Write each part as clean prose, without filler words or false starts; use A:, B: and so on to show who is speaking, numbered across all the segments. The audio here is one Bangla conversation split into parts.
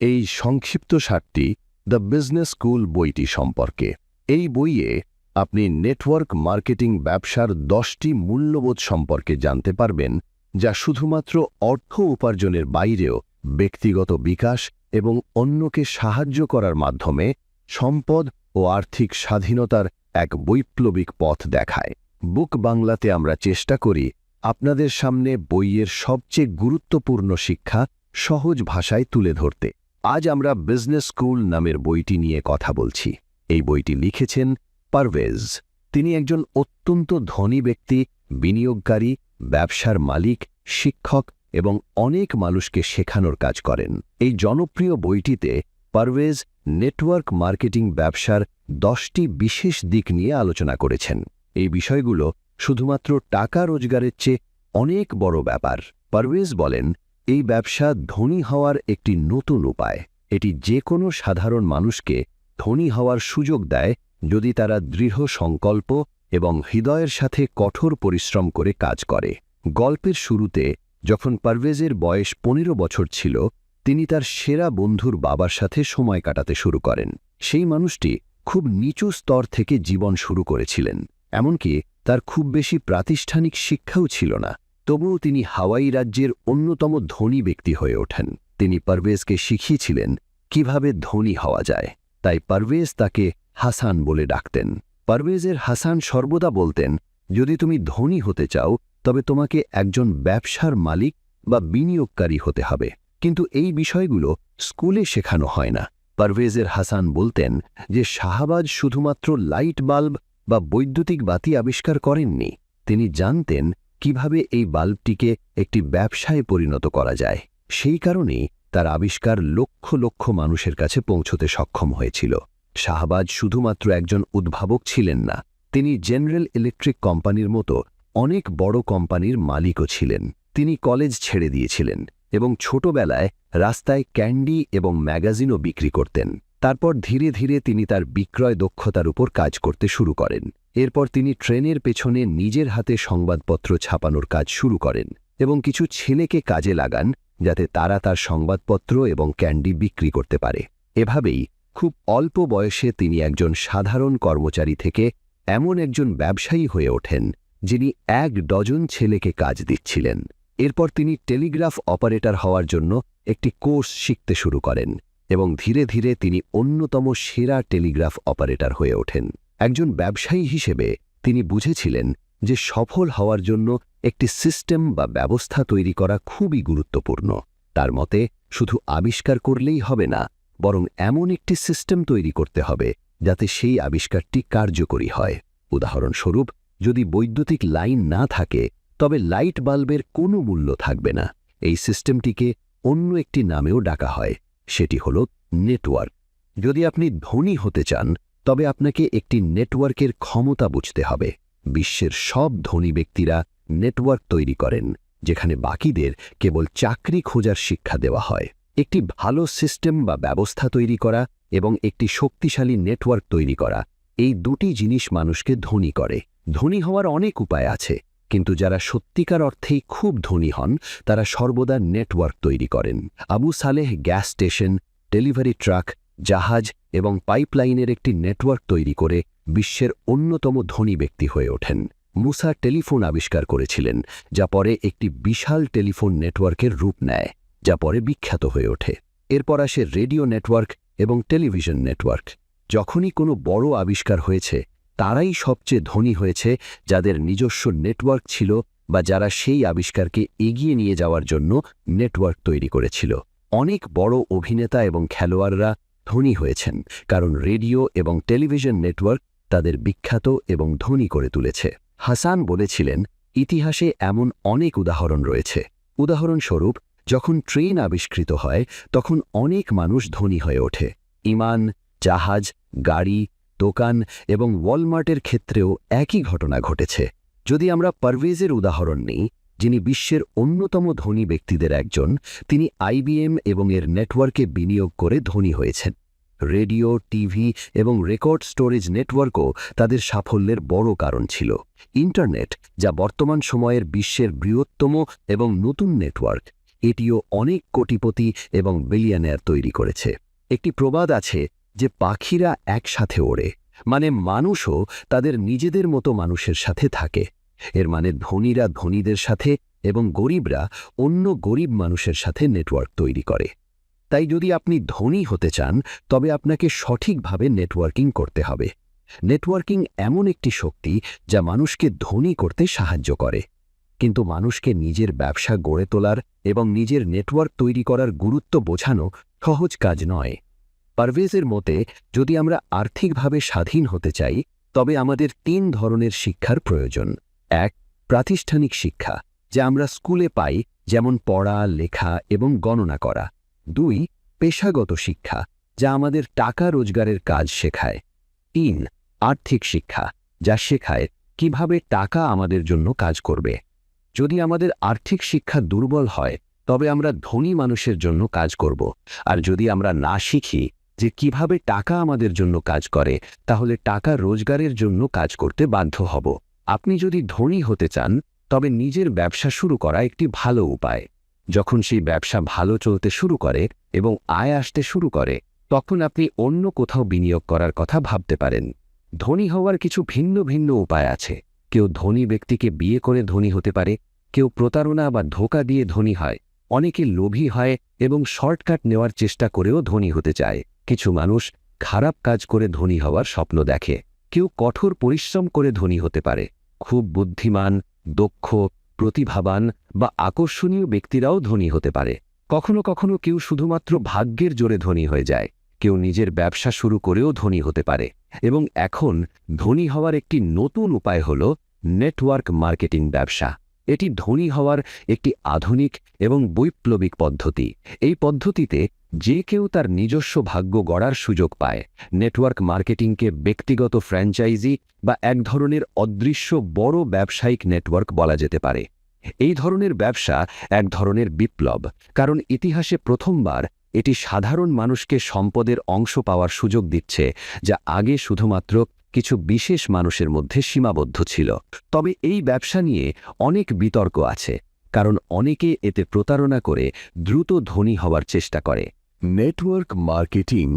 A: এই সংক্ষিপ্ত সারটি দ্য বিজনেস স্কুল বইটি সম্পর্কে। এই বইয়ে আপনি নেটওয়ার্ক মার্কেটিং ব্যবসার 10টি মূল্যবোধ সম্পর্কে জানতে পারবেন, যা শুধুমাত্র অর্থ উপার্জনের বাইরেও ব্যক্তিগত বিকাশ এবং অন্যকে সাহায্য করার মাধ্যমে সম্পদ ও আর্থিক স্বাধীনতার এক বৈপ্লবিক পথ দেখায়। বুক বাংলাতে আমরা চেষ্টা করি আপনাদের সামনে বইয়ের সবচেয়ে গুরুত্বপূর্ণ শিক্ষা সহজ ভাষায় তুলে ধরতে। আজ আমরা বিজনেস স্কুল নামের বইটি নিয়ে কথা বলছি। এই বইটি লিখেছেন পারভেজ। তিনি একজন অত্যন্ত ধনী ব্যক্তি, বিনিয়োগকারী, ব্যবসার মালিক, শিক্ষক এবং অনেক মানুষকে শেখানোর কাজ করেন। এই জনপ্রিয় বইটিতে পারভেজ নেটওয়ার্ক মার্কেটিং ব্যবসার 10টি বিশেষ দিক নিয়ে আলোচনা করেছেন। এই বিষয়গুলো শুধুমাত্র টাকা রোজগারের চেয়ে অনেক বড় ব্যাপার। পারভেজ বলেন, এই ব্যবসা ধনী হওয়ার একটি নতুন উপায়। এটি যে কোনো সাধারণ মানুষকে ধনী হওয়ার সুযোগ দেয় যদি তারা দৃঢ় সংকল্প এবং হৃদয়ের সাথে কঠোর পরিশ্রম করে কাজ করে। গল্পের শুরুতে যখন পারভেজের বয়স 15 বছর ছিল, তিনি তার সেরা বন্ধুর বাবার সাথে সময় কাটাতে শুরু করেন। সেই মানুষটি খুব নিচু স্তর থেকে জীবন শুরু করেছিলেন, এমনকি তার খুব বেশি প্রাতিষ্ঠানিক শিক্ষাও ছিল না। তবুও তিনি হাওয়াই রাজ্যের অন্যতম ধনী ব্যক্তি হয়ে ওঠেন। তিনি পারভেজকে শিখিয়েছিলেন কিভাবে ধনী হওয়া যায়, তাই পারভেজ তাকে হাসান বলে ডাকতেন। পারভেজের হাসান সর্বদা বলতেন, যদি তুমি ধনী হতে চাও তবে তোমাকে একজন ব্যবসার মালিক বা বিনিয়োগকারী হতে হবে, কিন্তু এই বিষয়গুলো স্কুলে শেখানো হয় না। পারভেজের হাসান বলতেন যে শাহবাজ শুধুমাত্র লাইট বাল্ব বা বৈদ্যুতিক বাতি আবিষ্কার করেননি, তিনি জানতেন কিভাবে এই বাল্বটিকে একটি ব্যবসায় পরিণত করা যায়। সেই কারণেই তার আবিষ্কার লক্ষ লক্ষ মানুষের কাছে পৌঁছতে সক্ষম হয়েছিল। শাহবাজ শুধুমাত্র একজন উদ্ভাবক ছিলেন না, তিনি জেনারেল ইলেকট্রিক কোম্পানির মতো অনেক বড় কোম্পানির মালিকও ছিলেন। তিনি কলেজ ছেড়ে দিয়েছিলেন এবং ছোটবেলায় রাস্তায় ক্যান্ডি এবং ম্যাগাজিনও বিক্রি করতেন। তারপর ধীরে ধীরে তিনি তার বিক্রয় দক্ষতার উপর কাজ করতে শুরু করেন। এরপর তিনি ট্রেনের পেছনে নিজের হাতে সংবাদপত্র ছাপানোর কাজ শুরু করেন এবং কিছু ছেলেকে কাজে লাগান যাতে তারা তার সংবাদপত্র এবং ক্যান্ডি বিক্রি করতে পারে। এভাবেই খুব অল্প বয়সে তিনি একজন সাধারণ কর্মচারী থেকে এমন একজন ব্যবসায়ী হয়ে ওঠেন যিনি 1 ডজন ছেলেকে কাজ দিচ্ছিলেন। এরপর তিনি টেলিগ্রাফ অপারেটর হওয়ার জন্য একটি কোর্স শিখতে শুরু করেন এবং ধীরে ধীরে তিনি অন্যতম সেরা টেলিগ্রাফ অপারেটর হয়ে ওঠেন। একজন ব্যবসায়ী হিসেবে তিনি বুঝেছিলেন যে সফল হওয়ার জন্য একটি সিস্টেম বা ব্যবস্থা তৈরি করা খুবই গুরুত্বপূর্ণ। তার মতে শুধু আবিষ্কার করলেই হবে না, বরং এমন একটি সিস্টেম তৈরি করতে হবে যাতে সেই আবিষ্কারটি কার্যকরী হয়। উদাহরণস্বরূপ, যদি বৈদ্যুতিক লাইন না থাকে তবে লাইট বাল্বের কোনো মূল্য থাকবে না। এই সিস্টেমটিকে অন্য একটি নামেও ডাকা হয়, সেটি হল নেটওয়ার্ক। যদি আপনি ধনী হতে চান তবে আপনাকে একটি নেটওয়ার্কের ক্ষমতা বুঝতে হবে। বিশ্বের সব ধনী ব্যক্তিরা নেটওয়ার্ক তৈরি করেন, যেখানে বাকিদের কেবল চাকরি খোঁজার শিক্ষা দেওয়া হয়। একটি ভালো সিস্টেম বা ব্যবস্থা তৈরি করা এবং একটি শক্তিশালী নেটওয়ার্ক তৈরি করা, এই দুটি জিনিস মানুষকে ধনী করে। ধনী হওয়ার অনেক উপায় আছে, কিন্তু যারা সত্যিকার অর্থেই খুব ধনী হন তারা সর্বদা নেটওয়ার্ক তৈরি করেন। Abu Saleh gas station, delivery truck, জাহাজ এবং পাইপলাইনের একটি নেটওয়ার্ক তৈরি করে বিশ্বের অন্যতম ধনী ব্যক্তি হয়ে ওঠেন। মুসা টেলিফোন আবিষ্কার করেছিলেন, যা পরে একটি বিশাল টেলিফোন নেটওয়ার্কের রূপ নেয়, যা পরে বিখ্যাত হয়ে ওঠে। এরপর আসে রেডিও নেটওয়ার্ক এবং টেলিভিশন নেটওয়ার্ক। যখনই কোনো বড় আবিষ্কার হয়েছে, তারাই সবচেয়ে ধনী হয়েছে যাদের নিজস্ব নেটওয়ার্ক ছিল বা যারা সেই আবিষ্কারকে এগিয়ে নিয়ে যাওয়ার জন্য নেটওয়ার্ক তৈরি করেছিল। অনেক বড় অভিনেতা এবং খেলোয়াড়রা ধনী হয়েছেন কারণ রেডিও এবং টেলিভিশন নেটওয়ার্ক তাদের বিখ্যাত এবং ধনী করে তুলেছে। হাসান বলেছিলেন, ইতিহাসে এমন অনেক উদাহরণ রয়েছে। উদাহরণস্বরূপ, যখন ট্রেন আবিষ্কৃত হয় তখন অনেক মানুষ ধনী হয়ে ওঠে। ইমান, জাহাজ, গাড়ি, দোকান এবং ওয়ালমার্টের ক্ষেত্রেও একই ঘটনা ঘটেছে। যদি আমরা পারভেজের উদাহরণ নিই, যিনি বিশ্বের অন্যতম ধনী ব্যক্তিদের একজন, তিনি আইবিএম এবং এর নেটওয়ার্কে বিনিয়োগ করে ধনী হয়েছেন। রেডিও, টিভি এবং রেকর্ড স্টোরেজ নেটওয়ার্কও তাদের সাফল্যের বড় কারণ ছিল। ইন্টারনেট, যা বর্তমান সময়ের বিশ্বের বৃহত্তম এবং নতুন নেটওয়ার্ক, এটিও অনেক কোটিপতি এবং বিলিয়নিয়ার তৈরি করেছে। একটি প্রবাদ আছে যে পাখিরা একসাথে ওড়ে, মানে মানুষও তাদের নিজেদের মতো মানুষের সাথে থাকে। এর মানে ধনীরা ধনীদের সাথে এবং গরিবরা অন্য গরিব মানুষের সাথে নেটওয়ার্ক তৈরি করে। তাই যদি আপনি ধনী হতে চান তবে আপনাকে সঠিকভাবে নেটওয়ার্কিং করতে হবে। নেটওয়ার্কিং এমন একটি শক্তি যা মানুষকে ধনী করতে সাহায্য করে, কিন্তু মানুষকে নিজের ব্যবসা গড়ে তোলার এবং নিজের নেটওয়ার্ক তৈরি করার গুরুত্ব বোঝানো সহজ কাজ নয়। পারভেজের মতে যদি আমরা আর্থিকভাবে স্বাধীন হতে চাই তবে আমাদের 3 ধরনের শিক্ষার প্রয়োজন। 1. প্রাতিষ্ঠানিক শিক্ষা, যা আমরা স্কুলে পাই, যেমন পড়া, লেখা এবং গণনা করা। 2. পেশাগত শিক্ষা, যা আমাদের টাকা রোজগারের কাজ শেখায়। 3. আর্থিক শিক্ষা, যা শেখায় কিভাবে টাকা আমাদের জন্য কাজ করবে। যদি আমাদের আর্থিক শিক্ষা দুর্বল হয় তবে আমরা ধনী মানুষের জন্য কাজ করব, আর যদি আমরা না শিখি যে কিভাবে টাকা আমাদের জন্য কাজ করে তাহলে টাকা রোজগারের জন্য কাজ করতে বাধ্য হব। আপনি যদি ধনী হতে চান তবে নিজের ব্যবসা শুরু করা একটি ভালো উপায়। যখন সেই ব্যবসা ভালো চলতে শুরু করে এবং আয় আসতে শুরু করে তখন আপনি অন্য কোথাও বিনিয়োগ করার কথা ভাবতে পারেন। ধনী হওয়ার কিছু ভিন্ন ভিন্ন উপায় আছে। কেউ ধনী ব্যক্তিকে বিয়ে করে ধনী হতে পারে, কেউ প্রতারণা বা ধোঁকা দিয়ে ধনী হয়, অনেকে লোভী হয় এবং শর্টকাট নেওয়ার চেষ্টা করেও ধনী হতে চায়। কিছু মানুষ খারাপ কাজ করে ধনী হওয়ার স্বপ্ন দেখে। কেউ কঠোর পরিশ্রম করে ধনী হতে পারে। খুব বুদ্ধিমান, দক্ষ, প্রতিভাবান বা আকর্ষণীয় ব্যক্তিরাও ধনী হতে পারে। কখনো কখনো কেউ শুধুমাত্র ভাগ্যের জোরে ধনী হয়ে যায়। কেউ নিজের ব্যবসা শুরু করেও ধনী হতে পারে। এবং এখন ধনী হওয়ার একটি নতুন উপায় হল নেটওয়ার্ক মার্কেটিং ব্যবসা। এটি ধনী হওয়ার একটি আধুনিক এবং বৈপ্লবিক পদ্ধতি। এই পদ্ধতিতে যে কেউ তার নিজস্ব ভাগ্য গড়ার সুযোগ পায়। নেটওয়ার্ক মার্কেটিংকে ব্যক্তিগত ফ্র্যাঞ্চাইজি বা এক ধরনের অদৃশ্য বড় ব্যবসায়িক নেটওয়ার্ক বলা যেতে পারে। এই ধরনের ব্যবসা এক ধরনের বিপ্লব, কারণ ইতিহাসে প্রথমবার এটি সাধারণ মানুষকে সম্পদের অংশ পাওয়ার সুযোগ দিচ্ছে, যা আগে শুধুমাত্র কিছু বিশেষ মানুষের মধ্যে সীমাবদ্ধ ছিল। তবে এই ব্যবসা নিয়ে অনেক বিতর্ক আছে, কারণ অনেকে এতে প্রতারণা করে দ্রুত ধনী হওয়ার চেষ্টা করে। নেটওয়ার্ক মার্কেটিং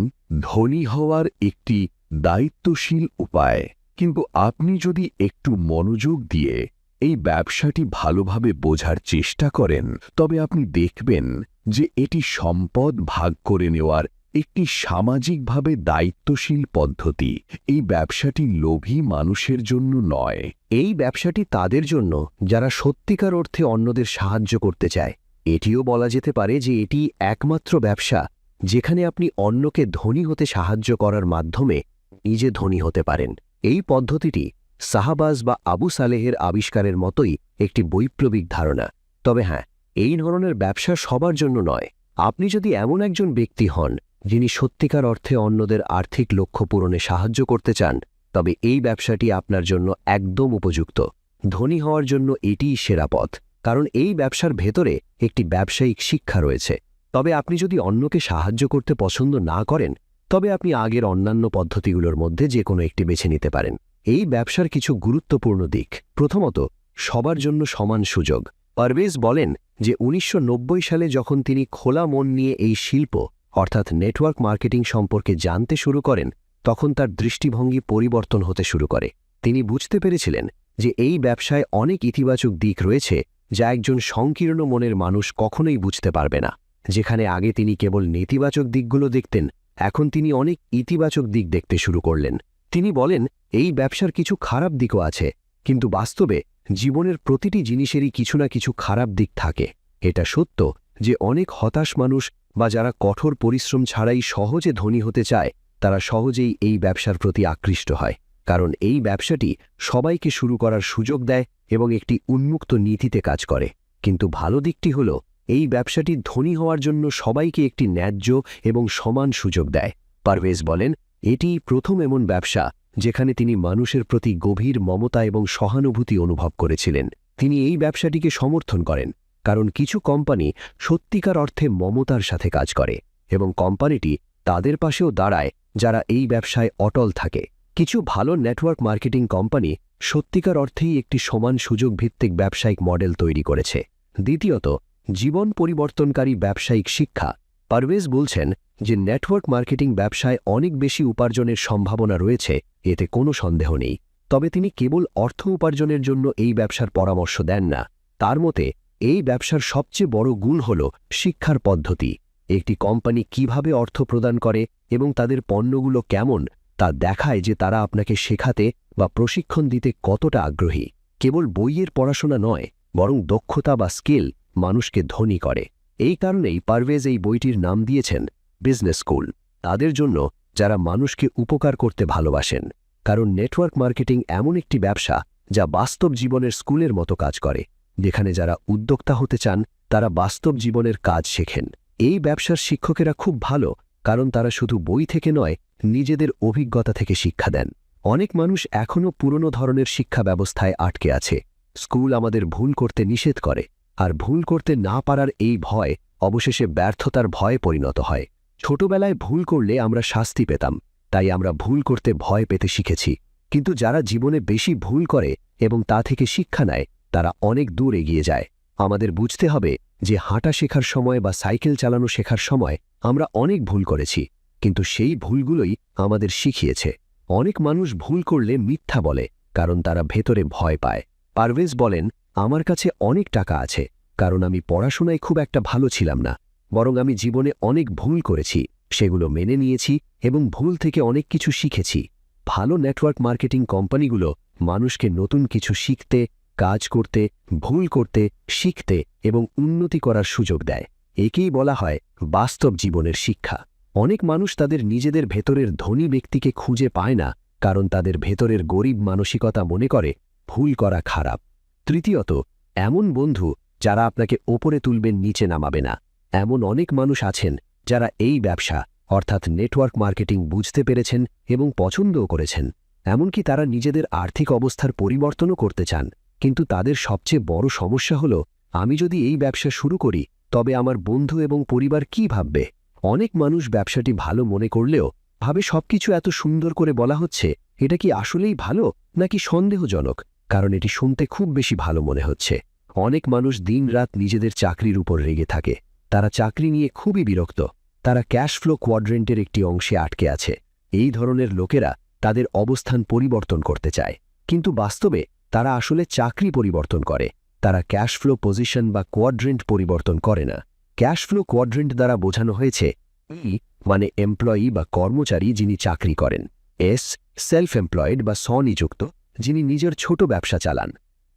A: ধনী হওয়ার একটি দায়িত্বশীল উপায়, কিন্তু আপনি যদি একটু মনোযোগ দিয়ে এই ব্যবসাটি ভালোভাবে বোঝার চেষ্টা করেন তবে আপনি দেখবেন যে এটি সম্পদ ভাগ করে নেওয়ার একটি সামাজিকভাবে দায়িত্বশীল পদ্ধতি। এই ব্যবসাটি লোভী মানুষের জন্য নয়। এই ব্যবসাটি তাদের জন্য যারা সত্যিকার অর্থে অন্যদের সাহায্য করতে চায়। এটিও বলা যেতে পারে যে এটি একমাত্র ব্যবসা যেখানে আপনি অন্যকে ধনী হতে সাহায্য করার মাধ্যমে নিজে ধনী হতে পারেন। এই পদ্ধতিটি সাহাবাজ বা আবু সালেহের আবিষ্কারের মতোই একটি বৈপ্লবিক ধারণা। তবে হ্যাঁ, এই ধরনের ব্যবসা সবার জন্য নয়। আপনি যদি এমন একজন ব্যক্তি হন যিনি সত্যিকার অর্থে অন্যদের আর্থিক লক্ষ্য পূরণে সাহায্য করতে চান তবে এই ব্যবসাটি আপনার জন্য একদম উপযুক্ত। ধনী হওয়ার জন্য এটিই সেরা পথ, কারণ এই ব্যবসার ভেতরে একটি ব্যবসায়িক শিক্ষা রয়েছে। তবে আপনি যদি অন্যকে সাহায্য করতে পছন্দ না করেন তবে আপনি আগের অন্যান্য পদ্ধতিগুলোর মধ্যে যে কোনো একটি বেছে নিতে পারেন। এই ব্যবসার কিছু গুরুত্বপূর্ণ দিক। প্রথমত, সবার জন্য সমান সুযোগ। পারভেজ বলেন যে 1990 সালে যখন তিনি খোলা মন নিয়ে এই শিল্প অর্থাৎ নেটওয়ার্ক মার্কেটিং সম্পর্কে জানতে শুরু করেন তখন তার দৃষ্টিভঙ্গি পরিবর্তন হতে শুরু করে। তিনি বুঝতে পেরেছিলেন যে এই ব্যবসায় অনেক ইতিবাচক দিক রয়েছে যা একজন সংকীর্ণ মনের মানুষ কখনোই বুঝতে পারবে না। যেখানে আগে তিনি কেবল নেতিবাচক দিকগুলো দেখতেন, এখন তিনি অনেক ইতিবাচক দিক দেখতে শুরু করলেন। তিনি বলেন এই ব্যবসার কিছু খারাপ দিকও আছে, কিন্তু বাস্তবে জীবনের প্রতিটি জিনিসেরই কিছু না কিছু খারাপ দিক থাকে। এটা সত্য যে অনেক হতাশ মানুষ বা যারা কঠোর পরিশ্রম ছাড়াই সহজে ধনী হতে চায় তারা সহজেই এই ব্যবসার প্রতি আকৃষ্ট হয়, কারণ এই ব্যবসাটি সবাইকে শুরু করার সুযোগ দেয় এবং একটি উন্মুক্ত নীতিতে কাজ করে। কিন্তু ভালো দিকটি হল এই ব্যবসাটি ধনী হওয়ার জন্য সবাইকে একটি ন্যায্য এবং সমান সুযোগ দেয়। পারভেজ বলেন এটি প্রথম এমন ব্যবসা যেখানে তিনি মানুষের প্রতি গভীর মমতা এবং সহানুভূতি অনুভব করেছিলেন। তিনি এই ব্যবসাটিকে সমর্থন করেন কারণ কিছু কোম্পানি সত্যিকার অর্থে মমতার সাথে কাজ করে এবং কোম্পানিটি তাদের পাশেও দাঁড়ায় যারা এই ব্যবসায় অটল থাকে। কিছু ভালো নেটওয়ার্ক মার্কেটিং কোম্পানি সত্যিকার অর্থেই একটি সমান সুযোগ ভিত্তিক ব্যবসায়িক মডেল তৈরি করেছে। দ্বিতীয়ত,
B: জীবন পরিবর্তনকারী ব্যবসায়িক শিক্ষা। পারভেজ বলছেন যে নেটওয়ার্ক মার্কেটিং ব্যবসায় অনেক বেশি উপার্জনের সম্ভাবনা রয়েছে, এতে কোনো সন্দেহ নেই। তবে তিনি কেবল অর্থ উপার্জনের জন্য এই ব্যবসার পরামর্শ দেন না। তার মতে এই ব্যবসার সবচেয়ে বড় গুণ হল শিক্ষার পদ্ধতি। একটি কোম্পানি কিভাবে অর্থ প্রদান করে এবং তাদের পণ্যগুলো কেমন তা দেখায় যে তারা আপনাকে শেখাতে বা প্রশিক্ষণ দিতে কতটা আগ্রহী। কেবল বইয়ের পড়াশোনা নয়, বরং দক্ষতা বা স্কিল মানুষকে ধনী করে। এই কারণেই পারভেজ এই বইটির নাম দিয়েছেন বিজনেস স্কুল, তাদের জন্য যারা মানুষকে উপকার করতে ভালোবাসেন। কারণ নেটওয়ার্ক মার্কেটিং এমন একটি ব্যবসা যা বাস্তব জীবনের স্কুলের মতো কাজ করে, যেখানে যারা উদ্যোক্তা হতে চান তারা বাস্তব জীবনের কাজ শেখেন। এই ব্যবসার শিক্ষকেরা খুব ভালো, কারণ তারা শুধু বই থেকে নয়, নিজেদের অভিজ্ঞতা থেকে শিক্ষা দেন। অনেক মানুষ এখনও পুরনো ধরনের শিক্ষা ব্যবস্থায় আটকে আছে। স্কুল আমাদের ভুল করতে নিষেধ করে, আর ভুল করতে না পারার এই ভয় অবশেষে ব্যর্থতার ভয়ে পরিণত হয়। ছোটবেলায় ভুল করলে আমরা শাস্তি পেতাম, তাই আমরা ভুল করতে ভয় পেতে শিখেছি। কিন্তু যারা জীবনে বেশি ভুল করে এবং তা থেকে শিক্ষা নেয়, তারা অনেক দূর এগিয়ে যায়। আমাদের বুঝতে হবে যে হাঁটা শেখার সময় বা সাইকেল চালানো শেখার সময় আমরা অনেক ভুল করেছি, কিন্তু সেই ভুলগুলোই আমাদের শিখিয়েছে। অনেক মানুষ ভুল করলে মিথ্যা বলে, কারণ তারা ভেতরে ভয় পায়। পারভেজ বলেন, আমার কাছে অনেক টাকা আছে, কারণ আমি পড়াশোনায় খুব একটা ভালো ছিলাম না, বরং আমি জীবনে অনেক ভুল করেছি, সেগুলো মেনে নিয়েছি এবং ভুল থেকে অনেক কিছু শিখেছি। ভালো নেটওয়ার্ক মার্কেটিং কোম্পানিগুলো মানুষকে নতুন কিছু শিখতে, কাজ করতে, ভুল করতে, শিখতে এবং উন্নতি করার সুযোগ দেয়। একেই বলা হয় বাস্তব জীবনের শিক্ষা। অনেক মানুষ তাদের নিজেদের ভেতরের ধনী ব্যক্তিকে খুঁজে পায় না, কারণ তাদের ভেতরের গরিব মানসিকতা মনে করে ভুল করা খারাপ। তৃতীয়ত, এমন বন্ধু যারা আপনাকে ওপরে তুলবেন, নিচে নামাবে না। এমন অনেক মানুষ আছেন যারা এই ব্যবসা অর্থাৎ নেটওয়ার্ক মার্কেটিং বুঝতে পেরেছেন এবং পছন্দও করেছেন। এমনকি তারা নিজেদের আর্থিক অবস্থার পরিবর্তনও করতে চান। কিন্তু তাদের সবচেয়ে বড় সমস্যা হল, আমি যদি এই ব্যবসা শুরু করি তবে আমার বন্ধু এবং পরিবার কি ভাববে। অনেক মানুষ ব্যবসাটি ভালো মনে করলেও ভাবে সবকিছু এত সুন্দর করে বলা হচ্ছে, এটা কি আসলেই ভালো নাকি সন্দেহজনক, কারণ এটি শুনতে খুব বেশি ভালো মনে হচ্ছে। অনেক মানুষ দিনরাত নিজেদের চাকরির উপর রেগে থাকে। তারা চাকরি নিয়ে খুবই বিরক্ত। তারা ক্যাশ ফ্লো কোয়াড্রেন্টের একটি অংশে আটকে আছে। এই ধরনের লোকেরা তাদের অবস্থান পরিবর্তন করতে চায়, কিন্তু বাস্তবে তারা আসলে চাকরি পরিবর্তন করে। তারা ক্যাশ ফ্লো পজিশন বা কোয়াড্রেন্ট পরিবর্তন করে না। ক্যাশ ফ্লো কোয়াড্রেন্ট দ্বারা বোঝানো হয়েছে ই মানে এমপ্লয়ি বা কর্মচারী যিনি চাকরি করেন, এস সেলফ এমপ্লয়েড বা স্বনিযুক্ত যিনি নিজের ছোট ব্যবসা চালান,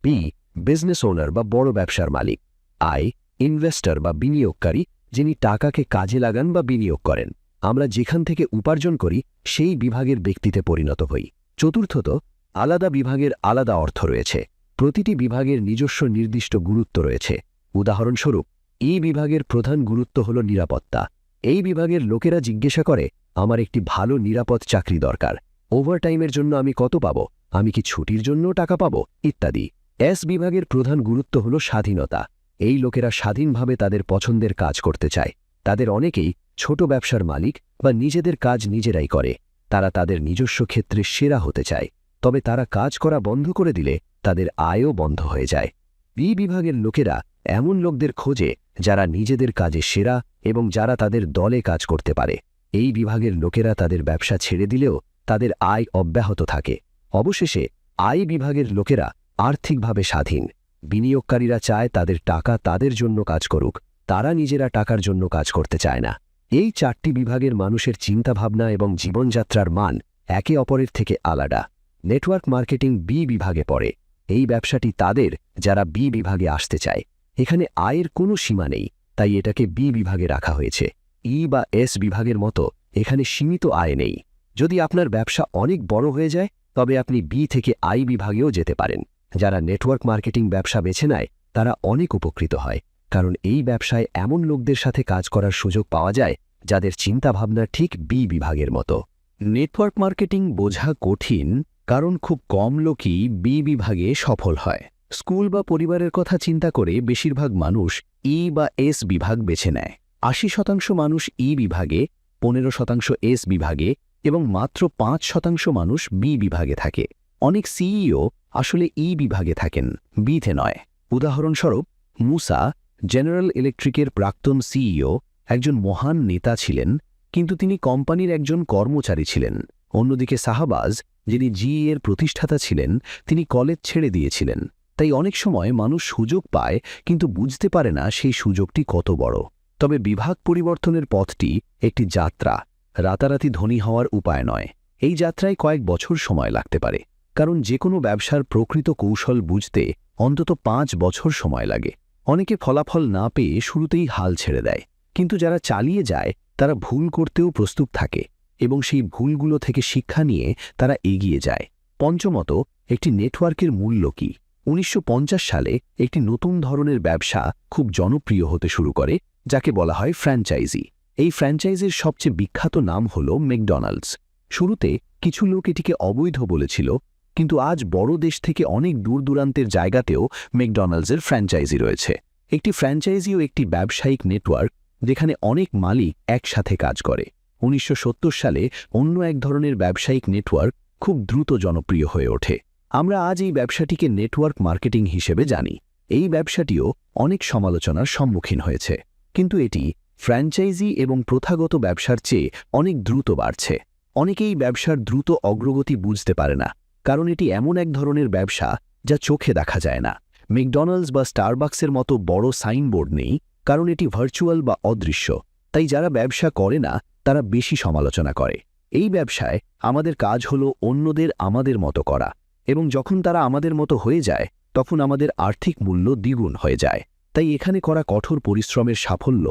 B: পি বিজনেস ওনার বা বড় ব্যবসার মালিক, আই ইনভেস্টর বা বিনিয়োগকারী যিনি টাকাকে কাজে লাগান বা বিনিয়োগ করেন। আমরা যেখান থেকে উপার্জন করি সেই বিভাগের ব্যক্তিতে পরিণত হই। চতুর্থত, আলাদা বিভাগের আলাদা অর্থ রয়েছে। প্রতিটি বিভাগের নিজস্ব নির্দিষ্ট গুরুত্ব রয়েছে। উদাহরণস্বরূপ, এই বিভাগের প্রধান গুরুত্ব হল নিরাপত্তা। এই বিভাগের লোকেরা জিজ্ঞাসা করে, আমার একটি ভালো নিরাপদ চাকরি দরকার, ওভারটাইমের জন্য আমি কত পাবো, আমি কি ছুটির জন্য টাকা পাবো, ইত্যাদি। এস বিভাগের প্রধান গুরুত্ব হল স্বাধীনতা। এই লোকেরা স্বাধীনভাবে তাদের পছন্দের কাজ করতে চায়। তাদের অনেকেই ছোট ব্যবসার মালিক বা নিজেদের কাজ নিজেরাই করে। তারা তাদের নিজস্ব ক্ষেত্রে সেরা হতে চায়, তবে তারা কাজ করা বন্ধ করে দিলে তাদের আয়ও বন্ধ হয়ে যায়। বি বিভাগের লোকেরা এমন লোকদের খোঁজে যারা নিজেদের কাজে সেরা এবং যারা তাদের দলে কাজ করতে পারে। এই বিভাগের লোকেরা তাদের ব্যবসা ছেড়ে দিলেও তাদের আয় অব্যাহত থাকে। অবশেষে আই বিভাগের লোকেরা আর্থিকভাবে স্বাধীন। বিনিয়োগকারীরা চায় তাদের টাকা তাদের জন্য কাজ করুক, তারা নিজেরা টাকার জন্য কাজ করতে চায় না। এই চারটি বিভাগের মানুষের চিন্তাভাবনা এবং জীবনযাত্রার মান একে অপরের থেকে আলাদা। নেটওয়ার্ক মার্কেটিং বি বিভাগে পড়ে। এই ব্যবসাটি তাদের যারা বি বিভাগে আসতে চায়। এখানে আয়ের কোনো সীমা নেই, তাই এটাকে বি বিভাগে রাখা হয়েছে। ই বা এস বিভাগের মতো এখানে সীমিত আয় নেই। যদি আপনার ব্যবসা অনেক বড় হয়ে যায় তবে আপনি বি থেকে আই বিভাগেও যেতে পারেন। যারা নেটওয়ার্ক মার্কেটিং ব্যবসা বেছে নেয় তারা অনেক উপকৃত হয়, কারণ এই ব্যবসায় এমন লোকদের সাথে কাজ করার সুযোগ পাওয়া যায় যাদের চিন্তাভাবনা ঠিক বি বিভাগের মতো।
C: নেটওয়ার্ক মার্কেটিং বোঝা কঠিন, কারণ খুব কম লোকই বি বিভাগে সফল হয়। স্কুল বা পরিবারের কথা চিন্তা করে বেশিরভাগ মানুষ ই বা এস বিভাগ বেছে নেয়। ৮০% মানুষ ই বিভাগে, ১৫% এস বিভাগে এবং মাত্র ৫% মানুষ বি বিভাগে থাকে। অনেক সিইও আসলে ই বিভাগে থাকেন, বিতে নয়। উদাহরণস্বরূপ, মুসা
B: জেনারেল ইলেকট্রিকের প্রাক্তন সিইও একজন মহান নেতা ছিলেন, কিন্তু তিনি কোম্পানির একজন কর্মচারী ছিলেন। অন্যদিকে শাহবাজ, যিনি জিই এর প্রতিষ্ঠাতা ছিলেন, তিনি কলেজ ছেড়ে দিয়েছিলেন। তাই অনেক সময় মানুষ সুযোগ পায় কিন্তু বুঝতে পারে না সেই সুযোগটি কত বড়। তবে বিভাগ পরিবর্তনের পথটি একটি যাত্রা, রাতারাতি ধনী হওয়ার উপায় নয়। এই যাত্রায় কয়েক বছর সময় লাগতে পারে, কারণ যে কোনো ব্যবসার প্রকৃত কৌশল বুঝতে অন্তত 5 বছর সময় লাগে। অনেকে ফলাফল না পেয়ে শুরুতেই হাল ছেড়ে দেয়, কিন্তু যারা চালিয়ে যায় তারা ভুল করতেও প্রস্তুত থাকে এবং সেই ভুলগুলো থেকে শিক্ষা নিয়ে তারা এগিয়ে যায়। পঞ্চমত, একটি নেটওয়ার্কের মূল্য কী? 1950 সালে একটি নতুন ধরনের ব্যবসা খুব জনপ্রিয় হতে শুরু করে, যাকে বলা হয় ফ্র্যাঞ্চাইজি। এই ফ্র্যাঞ্চাইজির সবচেয়ে বিখ্যাত নাম হল ম্যাকডোনাল্ডস। শুরুতে কিছু লোক এটিকে অবৈধ বলেছিল, কিন্তু আজ বড় দেশ থেকে অনেক দূরদূরান্তের জায়গাতেও ম্যাকডোনাল্ডসের ফ্র্যাঞ্চাইজি রয়েছে। একটি ফ্র্যাঞ্চাইজিও একটি ব্যবসায়িক নেটওয়ার্ক, যেখানে অনেক মালিক একসাথে কাজ করে। 1970 সালে অন্য এক ধরনের ব্যবসায়িক নেটওয়ার্ক খুব দ্রুত জনপ্রিয় হয়ে ওঠে। আমরা আজ এই ব্যবসাটিকে নেটওয়ার্ক মার্কেটিং হিসেবে জানি। এই ব্যবসাটিও অনেক সমালোচনার সম্মুখীন হয়েছে, কিন্তু এটি ফ্র্যাঞ্চাইজি এবং প্রথাগত ব্যবসার চেয়ে অনেক দ্রুত বাড়ছে। অনেকেই ব্যবসার দ্রুত অগ্রগতি বুঝতে পারে না, কারণ এটি এমন এক ধরনের ব্যবসা যা চোখে দেখা যায় না। ম্যাকডোনাল্ডস বা স্টারবাকসের মতো বড় সাইনবোর্ড নেই, কারণ এটি ভার্চুয়াল বা অদৃশ্য। তাই যারা ব্যবসা করে না তারা বেশি সমালোচনা করে। এই ব্যবসায় আমাদের কাজ হলো অন্যদের আমাদের মতো করা, এবং যখন তারা আমাদের মতো হয়ে যায় তখন আমাদের আর্থিক মূল্য দ্বিগুণ হয়ে যায়। তাই এখানে করা কঠোর পরিশ্রমের সাফল্য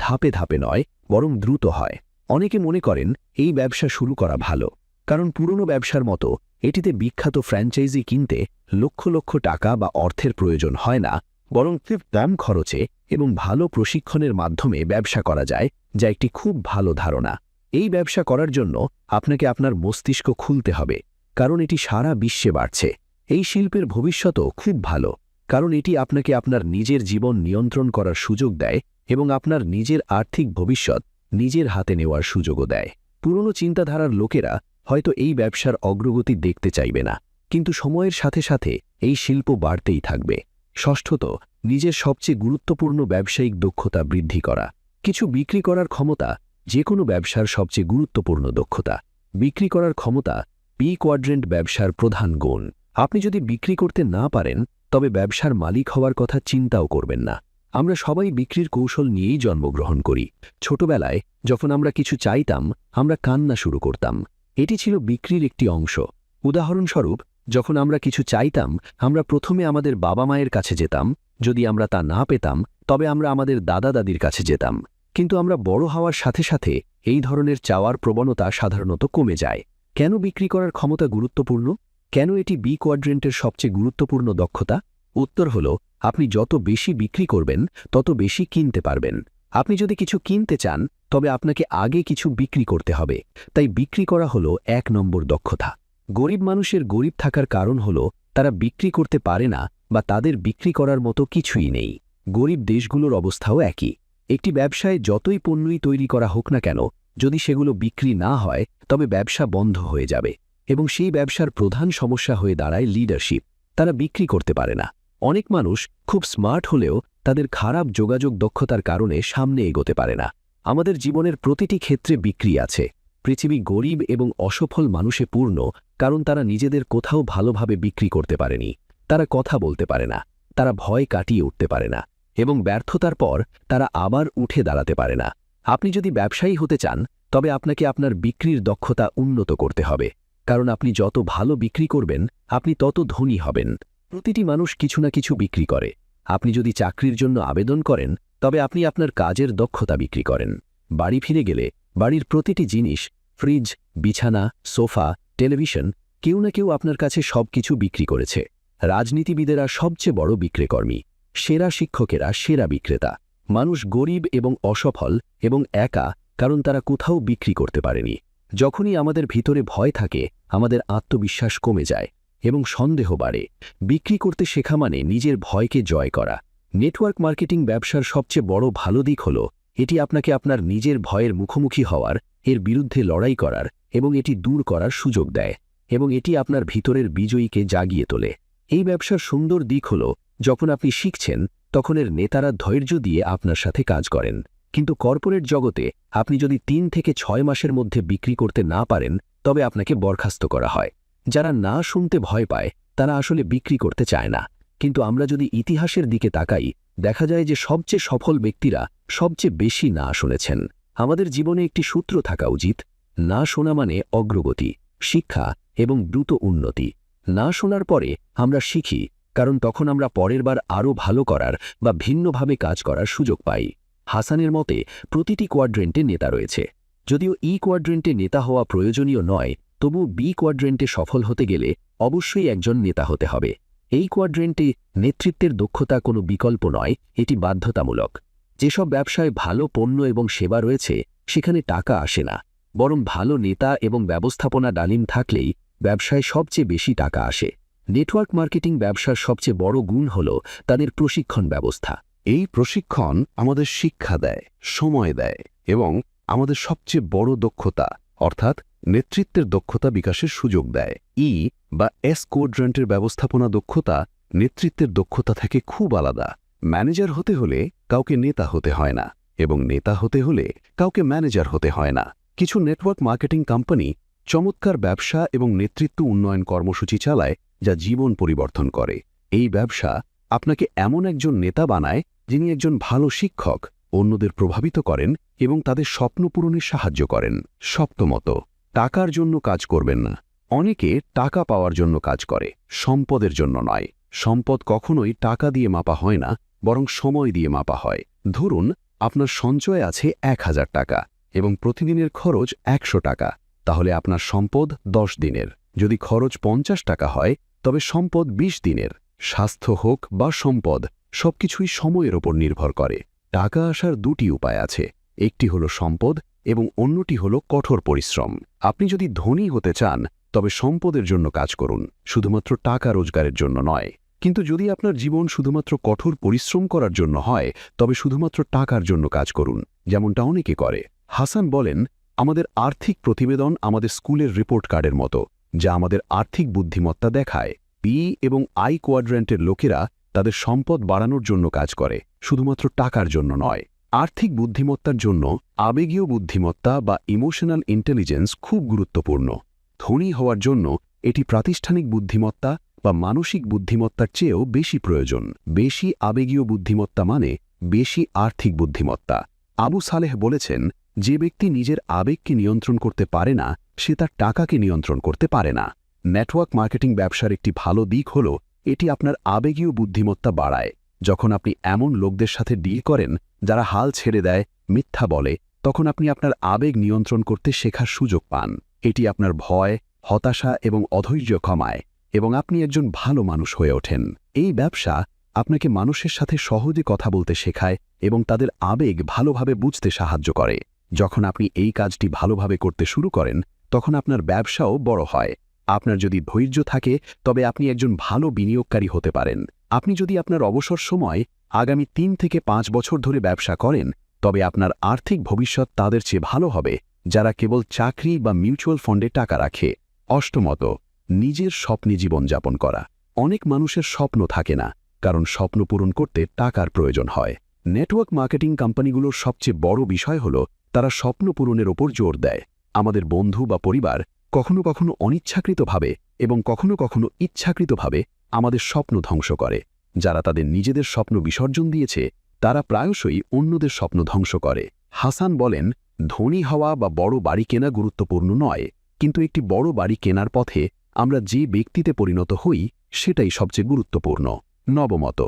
B: ধাপে ধাপে নয়, বরং দ্রুত হয়। অনেকে মনে করেন এই ব্যবসা শুরু করা ভালো, কারণ পুরনো ব্যবসার মতো এটিতে বিখ্যাত ফ্র্যাঞ্চাইজি কিনতে লক্ষ লক্ষ টাকা বা অর্থের প্রয়োজন হয় না, বরং খুব কম খরচে এবং ভালো প্রশিক্ষণের মাধ্যমে ব্যবসা করা যায়, যা একটি খুব ভালো ধারণা। এই ব্যবসা করার জন্য আপনাকে আপনার মস্তিষ্ক খুলতে হবে, কারণ এটি সারা বিশ্বে বাড়ছে। এই শিল্পের ভবিষ্যতও খুব ভালো, কারণ এটি আপনাকে আপনার নিজের জীবন নিয়ন্ত্রণ করার সুযোগ দেয় এবং আপনার নিজের আর্থিক ভবিষ্যৎ নিজের হাতে নেওয়ার সুযোগও দেয়। পুরনো চিন্তাধারার লোকেরা হয়তো এই ব্যবসার অগ্রগতি দেখতে চাইবে না, কিন্তু সময়ের সাথে সাথে এই শিল্প বাড়তেই থাকবে। ষষ্ঠত, নিজের সবচেয়ে গুরুত্বপূর্ণ ব্যবসায়িক দক্ষতা বৃদ্ধি করা। কিছু বিক্রি করার ক্ষমতা যে কোনো ব্যবসার সবচেয়ে গুরুত্বপূর্ণ দক্ষতা। বিক্রি করার ক্ষমতা পি কোয়াড্রেন্ট ব্যবসার প্রধান গুণ। আপনি যদি বিক্রি করতে না পারেন তবে ব্যবসার মালিক হওয়ার কথা চিন্তাও করবেন না। আমরা সবাই বিক্রির কৌশল নিয়েই জন্মগ্রহণ করি। ছোটবেলায় যখন আমরা কিছু চাইতাম, আমরা কান্না শুরু করতাম। এটি ছিল বিক্রির একটি অংশ। উদাহরণস্বরূপ, যখন আমরা কিছু চাইতাম, আমরা প্রথমে আমাদের বাবা মায়ের কাছে যেতাম। যদি আমরা তা না পেতাম, তবে আমরা আমাদের দাদা দাদির কাছে যেতাম। কিন্তু আমরা বড় হওয়ার সাথে সাথে এই ধরনের চাওয়ার প্রবণতা সাধারণত কমে যায়। কেন বিক্রি করার ক্ষমতা গুরুত্বপূর্ণ? কেন এটি বি কোয়াড্রেন্টের সবচেয়ে গুরুত্বপূর্ণ দক্ষতা? উত্তর হল, আপনি যত বেশি বিক্রি করবেন তত বেশি কিনতে পারবেন। আপনি যদি কিছু কিনতে চান, তবে আপনাকে আগে কিছু বিক্রি করতে হবে। তাই বিক্রি করা হল 1 নম্বর দক্ষতা। গরিব মানুষের গরিব থাকার কারণ হল তারা বিক্রি করতে পারে না বা তাদের বিক্রি করার মতো কিছুই নেই। গরিব দেশগুলোর অবস্থাও একই। একটি ব্যবসায় যতই পণ্যই তৈরি করা হোক না কেন, যদি সেগুলো বিক্রি না হয় তবে ব্যবসা বন্ধ হয়ে যাবে, এবং সেই ব্যবসার প্রধান সমস্যা হয়ে দাঁড়ায় লিডারশিপ। তারা বিক্রি করতে পারে না। অনেক মানুষ খুব স্মার্ট হলেও তাদের খারাপ যোগাযোগ দক্ষতার কারণে সামনে এগোতে পারে না। আমাদের জীবনের প্রতিটি ক্ষেত্রে বিক্রি আছে। পৃথিবী গরিব এবং অসফল মানুষে পূর্ণ, কারণ তারা নিজেদের কোথাও ভালোভাবে বিক্রি করতে পারেনি। তারা কথা বলতে পারে না, তারা ভয় কাটিয়ে উঠতে পারে না, এবং ব্যর্থতার পর তারা আবার উঠে দাঁড়াতে পারে না। আপনি যদি ব্যবসায়ী হতে চান, তবে আপনাকে আপনার বিক্রির দক্ষতা উন্নত করতে হবে, কারণ আপনি যত ভালো বিক্রি করবেন আপনি তত ধনী হবেন। প্রতিটি মানুষ কিছু না কিছু বিক্রি করে। আপনি যদি চাকরির জন্য আবেদন করেন, তবে আপনি আপনার কাজের দক্ষতা বিক্রি করেন। বাড়ি ফিরে গেলে বাড়ির প্রতিটি জিনিস, ফ্রিজ, বিছানা, সোফা, টেলিভিশন, কেউ না কেউ আপনার কাছে সবকিছু বিক্রি করেছে। রাজনীতিবিদেরা সবচেয়ে বড় বিক্রেকর্মী। সেরা শিক্ষকেরা সেরা বিক্রেতা। মানুষ গরিব এবং অসফল এবং একা, কারণ তারা কোথাও বিক্রি করতে পারেনি। যখনই আমাদের ভিতরে ভয় থাকে, আমাদের আত্মবিশ্বাস কমে যায় এবং সন্দেহ বাড়ে। বিক্রি করতে শেখা মানে নিজের ভয়কে জয় করা। নেটওয়ার্ক মার্কেটিং ব্যবসার সবচেয়ে বড় ভালো দিক হল এটি আপনাকে আপনার নিজের ভয়ের মুখোমুখি হওয়ার, এর বিরুদ্ধে লড়াই করার এবং এটি দূর করার সুযোগ দেয়, এবং এটি আপনার ভিতরের বিজয়ীকে জাগিয়ে তোলে। এই ব্যবসার সুন্দর দিক হল যখন আপনি শিখছেন, তখন এর নেতারা ধৈর্য দিয়ে আপনার সাথে কাজ করেন। কিন্তু কর্পোরেট জগতে আপনি যদি 3 থেকে 6 মাসের মধ্যে বিক্রি করতে না পারেন তবে আপনাকে বরখাস্ত করা হয়। যারা না শুনতে ভয় পায় তারা আসলে বিক্রি করতে চায় না। কিন্তু আমরা যদি ইতিহাসের দিকে তাকাই, দেখা যায় যে সবচেয়ে সফল ব্যক্তিরা সবচেয়ে বেশি না শুনেছেন। আমাদের জীবনে একটি সূত্র থাকা উচিত: না শোনা মানে অগ্রগতি, শিক্ষা এবং দ্রুত উন্নতি। না শোনার পরে আমরা শিখি, কারণ তখন আমরা পরের বার আরও ভালো করার বা ভিন্নভাবে কাজ করার সুযোগ পাই। হাসানের মতে প্রতিটি কোয়াড্রেন্টে নেতা রয়েছে। যদিও কোয়াড্রেন্টে নেতা হওয়া প্রয়োজনীয় নয়, তবু কোয়াড্রেন্টে সফল হতে গেলে অবশ্যই একজন নেতা হতে হবে। এই কোয়াড্রেন্টে নেতৃত্বের দক্ষতা কোনো বিকল্প নয়, এটি বাধ্যতামূলক। যেসব ব্যবসায় ভালো পণ্য এবং সেবা রয়েছে সেখানে টাকা আসে না, বরং ভালো নেতা এবং ব্যবস্থাপনা ডালিম থাকলেই ব্যবসায় সবচেয়ে বেশি টাকা আসে। নেটওয়ার্ক মার্কেটিং ব্যবসার সবচেয়ে বড় গুণ হল তাদের প্রশিক্ষণ ব্যবস্থা।
A: এই প্রশিক্ষণ আমাদের শিক্ষা দেয়, সময় দেয় এবং আমাদের সবচেয়ে বড় দক্ষতা অর্থাৎ নেতৃত্বের দক্ষতা বিকাশের সুযোগ দেয়। বা এস কোয়াড্রেন্টের ব্যবস্থাপনা দক্ষতা নেতৃত্বের দক্ষতা থেকে খুব আলাদা। ম্যানেজার হতে হলে কাউকে নেতা হতে হয় না, এবং নেতা হতে হলে কাউকে ম্যানেজার হতে হয় না। কিছু নেটওয়ার্ক মার্কেটিং কোম্পানি চমৎকার ব্যবসা এবং নেতৃত্ব উন্নয়ন কর্মসূচি চালায় যা জীবন পরিবর্তন করে। এই ব্যবসা আপনাকে এমন একজন নেতা বানায় যিনি একজন ভালো শিক্ষক, অন্যদের প্রভাবিত করেন এবং তাদের স্বপ্ন পূরণে সাহায্য করেন। সপ্তমত, টাকার জন্য কাজ করবেন না। অনেকে টাকা পাওয়ার জন্য কাজ করে, সম্পদের জন্য নয়। সম্পদ কখনোই টাকা দিয়ে মাপা হয় না, বরং সময় দিয়ে মাপা হয়। ধরুন আপনার সঞ্চয় আছে 1000 টাকা এবং প্রতিদিনের খরচ 100 টাকা, তাহলে আপনার সম্পদ 10 দিনের। যদি খরচ 50 টাকা হয় তবে সম্পদ 20 দিনের। স্বাস্থ্য হোক বা সম্পদ, সবকিছুই সময়ের ওপর নির্ভর করে। টাকা আসার দুটি উপায় আছে, একটি হলো সম্পদ এবং অন্যটি হলো কঠোর পরিশ্রম। আপনি যদি ধনী হতে চান তবে সম্পদের জন্য কাজ করুন, শুধুমাত্র টাকা রোজগারের জন্য নয়। কিন্তু যদি আপনার জীবন শুধুমাত্র কঠোর পরিশ্রম করার জন্য হয় তবে শুধুমাত্র টাকার জন্য কাজ করুন, যেমনটা অনেকে করে। হাসান বলেন, আমাদের আর্থিক প্রতিবেদন আমাদের স্কুলের রিপোর্ট কার্ডের মতো, যা আমাদের আর্থিক বুদ্ধিমত্তা দেখায়। এবং কোয়াড্রেন্টের লোকেরা তাদের সম্পদ বাড়ানোর জন্য কাজ করে, শুধুমাত্র টাকার জন্য নয়। আর্থিক বুদ্ধিমত্তার জন্য আবেগীয় বুদ্ধিমত্তা বা ইমোশনাল ইন্টেলিজেন্স খুব গুরুত্বপূর্ণ। ধনী হওয়ার জন্য এটি প্রাতিষ্ঠানিক বুদ্ধিমত্তা বা মানসিক বুদ্ধিমত্তার চেয়েও বেশি প্রয়োজন। বেশি আবেগীয় বুদ্ধিমত্তা মানে বেশি আর্থিক বুদ্ধিমত্তা। আবু সালেহ বলেছেন, যে ব্যক্তি নিজের আবেগকে নিয়ন্ত্রণ করতে পারে না সে তার টাকাকে নিয়ন্ত্রণ করতে পারে না। নেটওয়ার্ক মার্কেটিং ব্যবসার একটি ভালো দিক হল এটি আপনার আবেগীয় বুদ্ধিমত্তা বাড়ায়। যখন আপনি এমন লোকদের সাথে ডিল করেন যারা হাল ছেড়ে দেয়, মিথ্যা বলে, তখন আপনি আপনার আবেগ নিয়ন্ত্রণ করতে শেখার সুযোগ পান। এটি আপনার ভয়, হতাশা এবং অধৈর্য কমায় এবং আপনি একজন ভালো মানুষ হয়ে ওঠেন। এই ব্যবসা আপনাকে মানুষের সাথে সহজে কথা বলতে শেখায় এবং তাদের আবেগ ভালোভাবে বুঝতে সাহায্য করে। যখন আপনি এই কাজটি ভালোভাবে করতে শুরু করেন তখন আপনার ব্যবসাও বড় হয়। আপনার যদি ধৈর্য থাকে তবে আপনি একজন ভালো বিনিয়োগকারী হতে পারেন। আপনি যদি আপনার অবসর সময় আগামী 3 থেকে 5 বছর ধরে ব্যবসা করেন তবে আপনার আর্থিক ভবিষ্যৎ তাদের চেয়ে ভালো হবে যারা কেবল চাকরি বা মিউচুয়াল ফান্ডে টাকা রাখে। অষ্টমত, নিজের স্বপ্নে জীবনযাপন করা। অনেক মানুষের স্বপ্ন থাকে না, কারণ স্বপ্ন পূরণ করতে টাকার প্রয়োজন হয়। নেটওয়ার্ক মার্কেটিং কোম্পানিগুলোর সবচেয়ে বড় বিষয় হল তারা স্বপ্ন পূরণের ওপর জোর দেয়। আমাদের বন্ধু বা পরিবার কখনো কখনো অনিচ্ছাকৃতভাবে এবং কখনো কখনো ইচ্ছাকৃতভাবে আমাদের স্বপ্ন ধ্বংস করে। যারা তাদের নিজেদের স্বপ্ন বিসর্জন দিয়েছে তারা প্রায়শই অন্যদের স্বপ্ন ধ্বংস করে। হাসান বলেন, ধনী হওয়া বা বড় বাড়ি কেনা গুরুত্বপূর্ণ নয়, কিন্তু একটি বড় বাড়ি কেনার পথে আমরা যে ব্যক্তিতে পরিণত হই সেটাই সবচেয়ে গুরুত্বপূর্ণ। নবমত,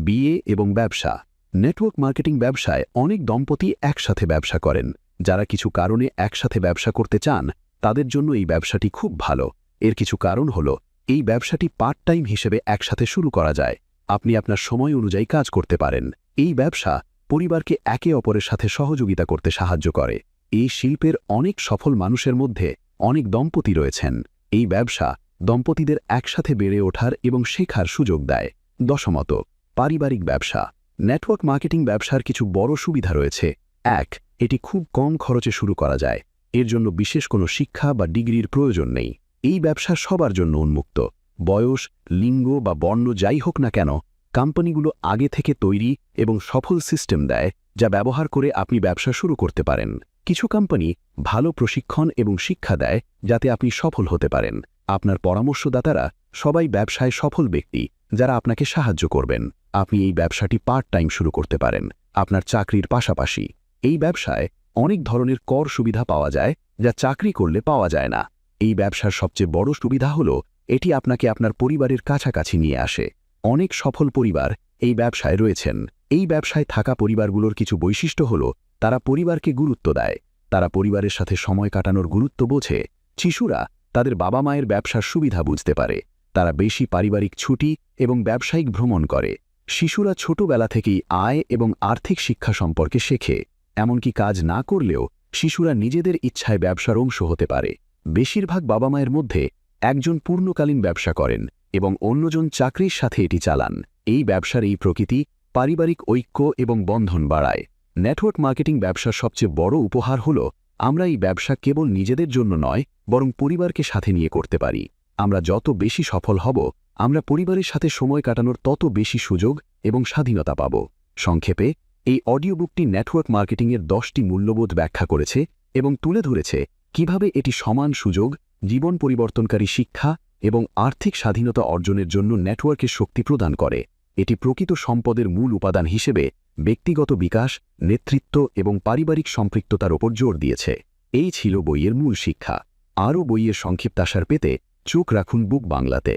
A: বিয়ে এবং ব্যবসা। নেটওয়ার্ক মার্কেটিং ব্যবসায় অনেক দম্পতি একসাথে ব্যবসা করেন। যারা কিছু কারণে একসাথে ব্যবসা করতে চান তাদের জন্য এই ব্যবসাটি খুব ভালো। এর কিছু কারণ হল, এই ব্যবসাটি পার্ট টাইম হিসেবে একসাথে শুরু করা যায়। আপনি আপনার সময় অনুযায়ী কাজ করতে পারেন। এই ব্যবসা পরিবারকে একে অপরের সাথে সহযোগিতা করতে সাহায্য করে। এই শিল্পের অনেক সফল মানুষের মধ্যে অনেক দম্পতি রয়েছেন। এই ব্যবসা দম্পতিদের একসাথে বেড়ে ওঠার এবং শেখার সুযোগ দেয়। দশমত, পারিবারিক ব্যবসা। নেটওয়ার্ক মার্কেটিং ব্যবসার কিছু বড় সুবিধা রয়েছে। 1, এটি খুব কম খরচে শুরু করা যায়। এর জন্য বিশেষ কোনো শিক্ষা বা ডিগ্রির প্রয়োজন নেই। এই ব্যবসা সবার জন্য উন্মুক্ত। বয়স, লিঙ্গ বা বর্ণ যাই হোক না কেন,
B: কোম্পানিগুলো আগে থেকে তৈরি এবং সফল সিস্টেম দেয় যা ব্যবহার করে আপনি ব্যবসা শুরু করতে পারেন। কিছু কোম্পানি ভালো প্রশিক্ষণ এবং শিক্ষা দেয় যাতে আপনি সফল হতে পারেন। আপনার পরামর্শদাতারা সবাই ব্যবসায় সফল ব্যক্তি যারা আপনাকে সাহায্য করবেন। আপনি এই ব্যবসাটি পার্ট টাইম শুরু করতে পারেন আপনার চাকরির পাশাপাশি। এই ব্যবসায় অনেক ধরনের কর সুবিধা পাওয়া যায় যা চাকরি করলে পাওয়া যায় না। এই ব্যবসার সবচেয়ে বড় সুবিধা হল এটি আপনাকে আপনার পরিবারের কাছাকাছি নিয়ে আসে। অনেক সফল পরিবার এই ব্যবসায় রয়েছেন। এই ব্যবসায় থাকা পরিবারগুলোর কিছু বৈশিষ্ট্য হল তারা পরিবারকে গুরুত্ব দেয়, তারা পরিবারের সাথে সময় কাটানোর গুরুত্ব বোঝে। শিশুরা তাদের বাবা মায়ের ব্যবসার সুবিধা বুঝতে পারে, তারা বেশি পারিবারিক ছুটি এবং ব্যবসায়িক ভ্রমণ করে। শিশুরা ছোটবেলা থেকেই আয় এবং আর্থিক শিক্ষা সম্পর্কে শেখে। এমনকি কাজ না করলেও শিশুরা নিজেদের ইচ্ছায় ব্যবসার অংশ হতে পারে। বেশিরভাগ বাবা মায়ের মধ্যে একজন পূর্ণকালীন ব্যবসা করেন এবং অন্যজন চাকরির সাথে এটি চালান। এই ব্যবসার এই প্রকৃতি পারিবারিক ঐক্য এবং বন্ধন বাড়ায়। নেটওয়ার্ক মার্কেটিং ব্যবসার সবচেয়ে বড় উপহার হল আমরা এই ব্যবসা কেবল নিজেদের জন্য নয় বরং পরিবারকে সাথে নিয়ে করতে পারি। আমরা যত বেশি সফল হব আমরা পরিবারের সাথে সময় কাটানোর তত বেশি সুযোগ এবং স্বাধীনতা পাব। সংক্ষেপে, এই অডিও বুকটি নেটওয়ার্ক মার্কেটিংয়ের 10টি মূল্যবোধ ব্যাখ্যা করেছে এবং তুলে ধরেছে কিভাবে এটি সমান সুযোগ, জীবন পরিবর্তনকারী শিক্ষা এবং আর্থিক স্বাধীনতা অর্জনের জন্য নেটওয়ার্কের শক্তি প্রদান করে। এটি প্রকৃত সম্পদের মূল উপাদান হিসেবে ব্যক্তিগত বিকাশ, নেতৃত্ব এবং পারিবারিক সম্পৃক্ততার ওপর জোর দিয়েছে। এই ছিল বইয়ের মূল শিক্ষা। আরও বইয়ের সংক্ষিপ্তাসার পেতে চোখ রাখুন বুক বাংলাতে।